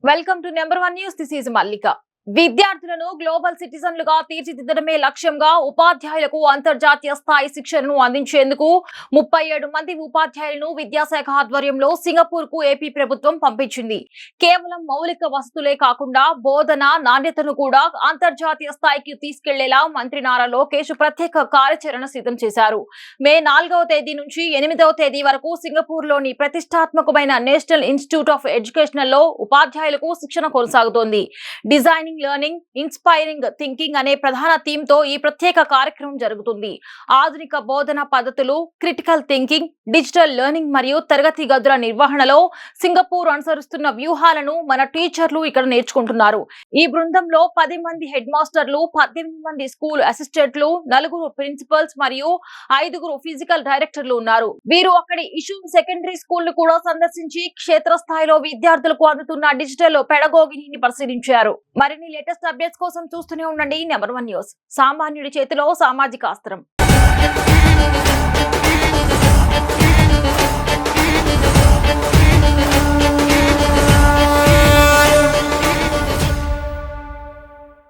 Welcome to number one news. This is Mallika. విద్యార్థులను global సిటిజన్లుగా తీర్చిదిద్దడమే లక్ష్యంగా ఉపాధ్యాయులకు అంతర్జాతీయ స్థాయి శిక్షణను అందించేందుకు 37 మంది ఉపాధ్యాయులను విద్యాశాఖ ఆధ్వర్యంలో సింగపూర్ కు ఏపీ ప్రభుత్వం పంపించింది. కేవలం మౌలిక వసతులే కాకుండా బోధన నాణ్యతను కూడా అంతర్జాతీయ స్థాయికి తీసుకెళ్లేలా మంత్రి నారా లోకేష్ ప్రత్యేక కార్యాచరణ సిద్ధం చేశారు. మే 4వ తేదీ నుంచి 8వ తేదీ వరకు సింగపూర్ లోని ప్రతిష్టాత్మకమైన నేషనల్ ఇన్స్టిట్యూట్ ఆఫ్ ఎడ్యుకేషన్ లో ఉపాధ్యాయులకు శిక్షణ కొనసాగుతోంది. డిజైనింగ్ లెర్నింగ్ ఇన్స్పైరింగ్ థింకింగ్ అనే ప్రధాన థీమ్ తో ఈ ప్రత్యేక కార్యక్రమం జరుగుతుంది. ఆధునిక బోధన పద్ధతులు, క్రిటికల్ థింకింగ్, డిజిటల్ లెర్నింగ్ మరియు తరగతి గదుల నిర్వహణలో సింగపూర్ అనుసరిస్తున్న వ్యూహాలను మన టీచర్లు ఇక్కడ నేర్చుకుంటున్నారు. ఈ బృందంలో 10 మంది హెడ్ మాస్టర్లు, 18 మంది స్కూల్ అసిస్టెంట్లు, 4 ప్రిన్సిపల్స్ మరియు 5 ఫిజికల్ డైరెక్టర్లు ఉన్నారు. వీరు అక్కడి ఇష్యూ సెకండరీ స్కూల్ ను కూడా సందర్శించి క్షేత్రస్థాయిలో విద్యార్థులకు అందుతున్న డిజిటల్ పెడగోగిని పరిశీలించారు. మరిన్ని లేటెస్ట్ అప్డేట్స్ కోసం చూస్తూనే ఉండండి నెంబర్ 1 న్యూస్. సామాన్యుడి చేతిలో సామాజిక అస్త్రం.